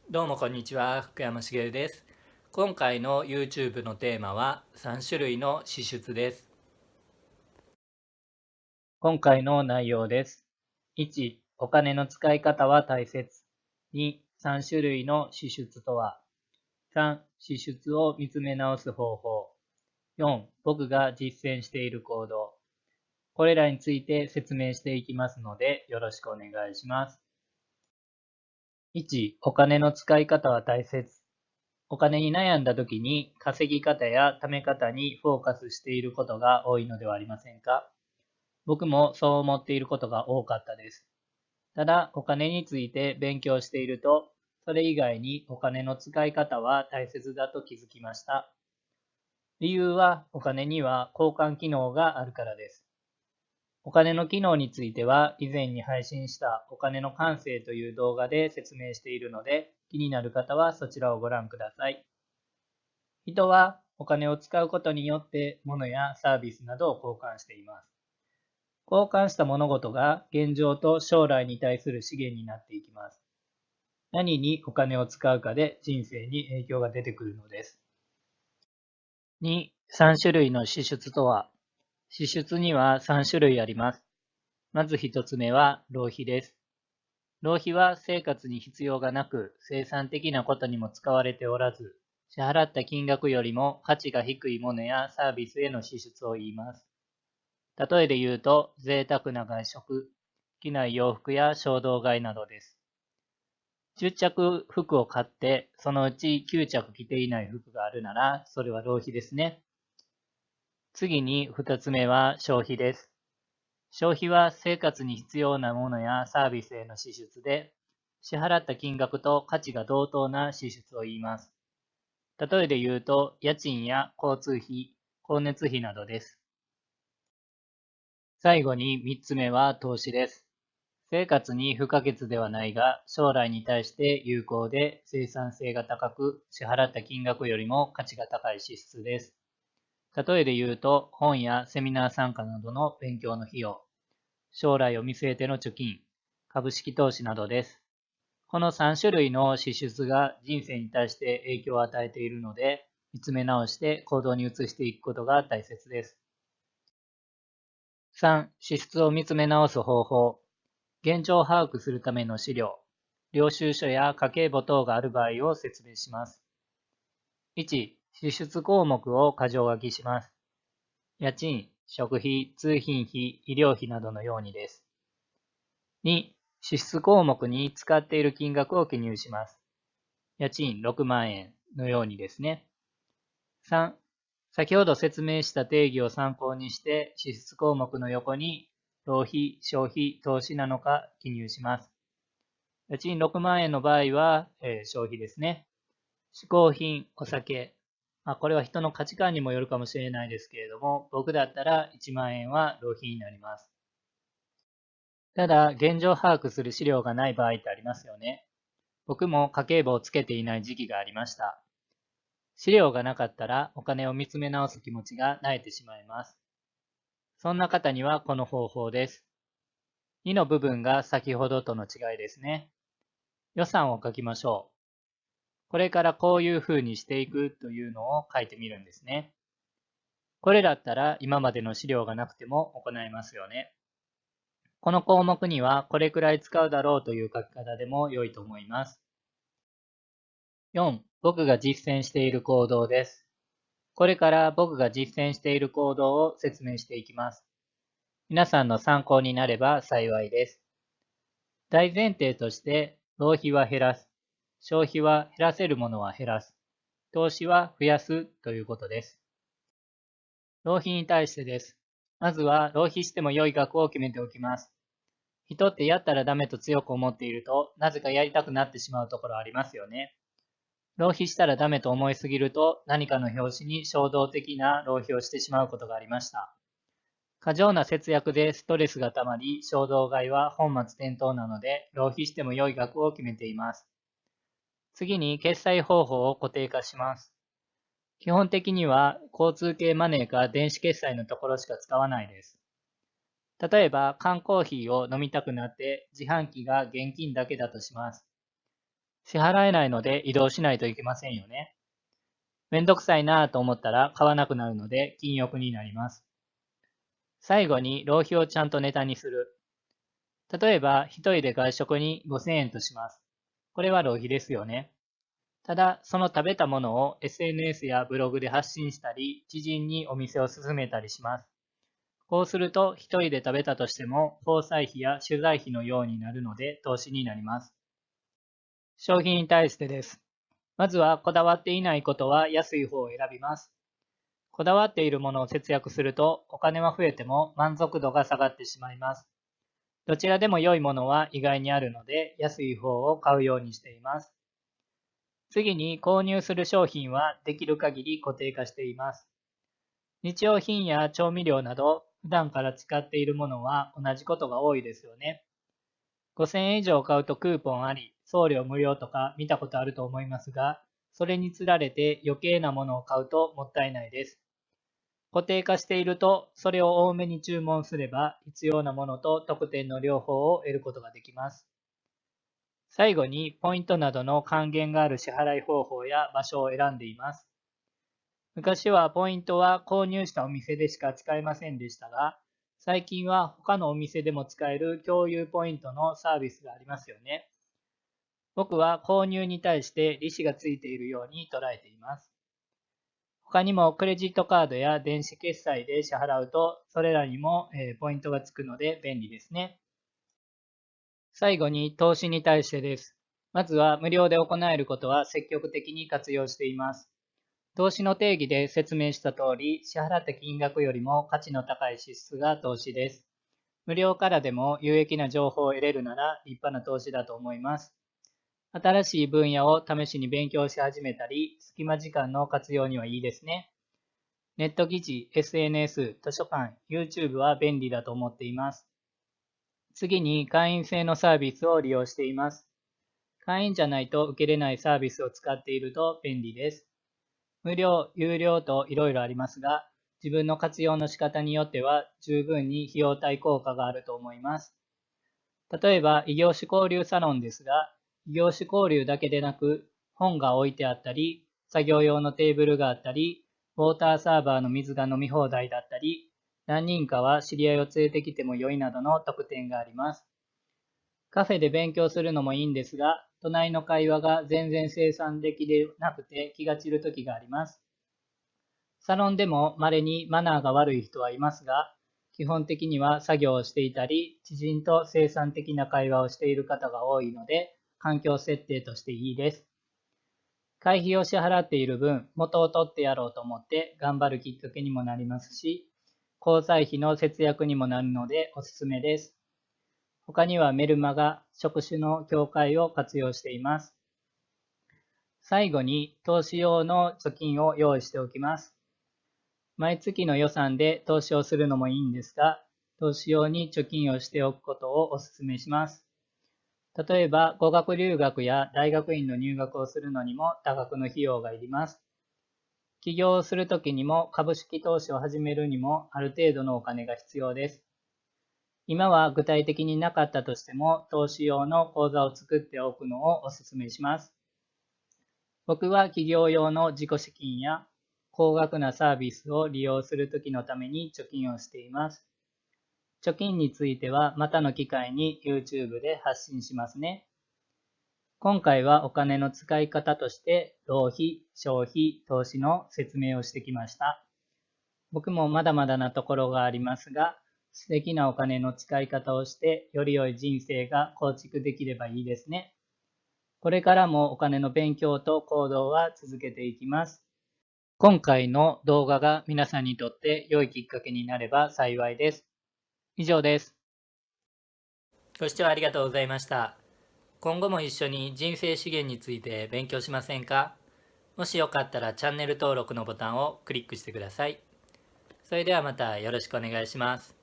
どうもこんにちは、福山茂です。今回の YouTube のテーマは3種類の支出です。今回の内容です。1、お金の使い方は大切。2、3種類の支出とは。3、支出を見つめ直す方法。4、僕が実践している行動。これらについて説明していきますので、よろしくお願いします。1、お金の使い方は大切。お金に悩んだ時に稼ぎ方や貯め方にフォーカスしていることが多いのではありませんか？僕もそう思っていることが多かったです。ただ、お金について勉強していると、それ以外にお金の使い方は大切だと気づきました。理由は、お金には交換機能があるからです。お金の機能については、以前に配信したお金の感性という動画で説明しているので、気になる方はそちらをご覧ください。人はお金を使うことによって物やサービスなどを交換しています。交換した物事が現状と将来に対する資源になっていきます。何にお金を使うかで人生に影響が出てくるのです。2、3種類の支出とは。支出には3種類あります。まず1つ目は浪費です。浪費は生活に必要がなく、生産的なことにも使われておらず、支払った金額よりも価値が低いものやサービスへの支出を言います。例えで言うと、贅沢な外食、着ない洋服や衝動買いなどです。10着服を買って、そのうち9着着ていない服があるなら、それは浪費ですね。次に2つ目は消費です。消費は生活に必要なものやサービスへの支出で、支払った金額と価値が同等な支出を言います。例えで言うと、家賃や交通費、光熱費などです。最後に3つ目は投資です。生活に不可欠ではないが、将来に対して有効で生産性が高く、支払った金額よりも価値が高い支出です。例えで言うと、本やセミナー参加などの勉強の費用、将来を見据えての貯金、株式投資などです。この3種類の支出が人生に対して影響を与えているので、見つめ直して行動に移していくことが大切です。3、支出を見つめ直す方法。現状を把握するための資料。領収書や家計簿等がある場合を説明します。1、支出項目を箇条書きします。家賃、食費、通勤費、医療費などのようにです。2、支出項目に使っている金額を記入します。家賃6万円のようにですね。3、先ほど説明した定義を参考にして支出項目の横に浪費、消費、投資なのか記入します。家賃6万円の場合は、消費ですね。嗜好品、お酒。これは人の価値観にもよるかもしれないですけれども、僕だったら1万円は浪費になります。ただ、現状把握する資料がない場合ってありますよね。僕も家計簿をつけていない時期がありました。資料がなかったらお金を見つめ直す気持ちが萎えてしまいます。そんな方にはこの方法です。2の部分が先ほどとの違いですね。予算を書きましょう。これからこういうふうにしていくというのを書いてみるんですね。これだったら今までの資料がなくても行えますよね。この項目にはこれくらい使うだろうという書き方でも良いと思います。4、僕が実践している行動です。これから僕が実践している行動を説明していきます。皆さんの参考になれば幸いです。大前提として、浪費は減らす、消費は減らせるものは減らす、投資は増やすということです。浪費に対してです。まずは浪費しても良い額を決めておきます。人ってやったらダメと強く思っていると、なぜかやりたくなってしまうところありますよね。浪費したらダメと思いすぎると、何かの拍子に衝動的な浪費をしてしまうことがありました。過剰な節約でストレスがたまり、衝動買いは本末転倒なので、浪費しても良い額を決めています。次に、決済方法を固定化します。基本的には、交通系マネーか電子決済のところしか使わないです。例えば、缶コーヒーを飲みたくなって、自販機が現金だけだとします。支払えないので移動しないといけませんよね。めんどくさいなぁと思ったら買わなくなるので禁欲になります。最後に浪費をちゃんとネタにする。例えば、一人で外食に5000円とします。これは浪費ですよね。ただ、その食べたものを SNS やブログで発信したり、知人にお店を勧めたりします。こうすると、一人で食べたとしても、交際費や取材費のようになるので、投資になります。消費に対してです。まずは、こだわっていないことは安い方を選びます。こだわっているものを節約すると、お金は増えても満足度が下がってしまいます。どちらでも良いものは意外にあるので、安い方を買うようにしています。次に、購入する商品はできる限り固定化しています。日用品や調味料など、普段から使っているものは同じことが多いですよね。5000円以上買うとクーポンあり、送料無料とか見たことあると思いますが、それにつられて余計なものを買うともったいないです。固定化していると、それを多めに注文すれば、必要なものと特典の両方を得ることができます。最後に、ポイントなどの還元がある支払い方法や場所を選んでいます。昔はポイントは購入したお店でしか使えませんでしたが、最近は他のお店でも使える共有ポイントのサービスがありますよね。僕は購入に対して利子がついているように捉えています。他にもクレジットカードや電子決済で支払うと、それらにもポイントがつくので便利ですね。最後に投資に対してです。まずは無料で行えることは積極的に活用しています。投資の定義で説明した通り、支払った金額よりも価値の高い支出が投資です。無料からでも有益な情報を得れるなら立派な投資だと思います。新しい分野を試しに勉強し始めたり、隙間時間の活用にはいいですね。ネット記事、SNS、図書館、YouTube は便利だと思っています。次に会員制のサービスを利用しています。会員じゃないと受けれないサービスを使っていると便利です。無料、有料といろいろありますが、自分の活用の仕方によっては十分に費用対効果があると思います。例えば、異業種交流サロンですが、異業種交流だけでなく、本が置いてあったり、作業用のテーブルがあったり、ウォーターサーバーの水が飲み放題だったり、何人かは知り合いを連れてきても良いなどの特典があります。カフェで勉強するのもいいんですが、隣の会話が全然生産できなくて気が散る時があります。サロンでも稀にマナーが悪い人はいますが、基本的には作業をしていたり、知人と生産的な会話をしている方が多いので、環境設定としていいです。会費を支払っている分、元を取ってやろうと思って頑張るきっかけにもなりますし、交際費の節約にもなるのでおすすめです。他にはメルマガ、職種の協会を活用しています。最後に投資用の貯金を用意しておきます。毎月の予算で投資をするのもいいんですが、投資用に貯金をしておくことをお勧めします。例えば、語学留学や大学院の入学をするのにも多額の費用がいります。起業をするときにも株式投資を始めるにもある程度のお金が必要です。今は具体的になかったとしても、投資用の口座を作っておくのをお勧めします。僕は企業用の自己資金や高額なサービスを利用するときのために貯金をしています。貯金についてはまたの機会に YouTube で発信しますね。今回はお金の使い方として浪費、消費、投資の説明をしてきました。僕もまだまだなところがありますが、素敵なお金の使い方をしてより良い人生が構築できればいいですね。これからもお金の勉強と行動は続けていきます。今回の動画が皆さんにとって良いきっかけになれば幸いです。以上です。ご視聴ありがとうございました。今後も一緒に人生資源について勉強しませんか？もしよかったらチャンネル登録のボタンをクリックしてください。それではまたよろしくお願いします。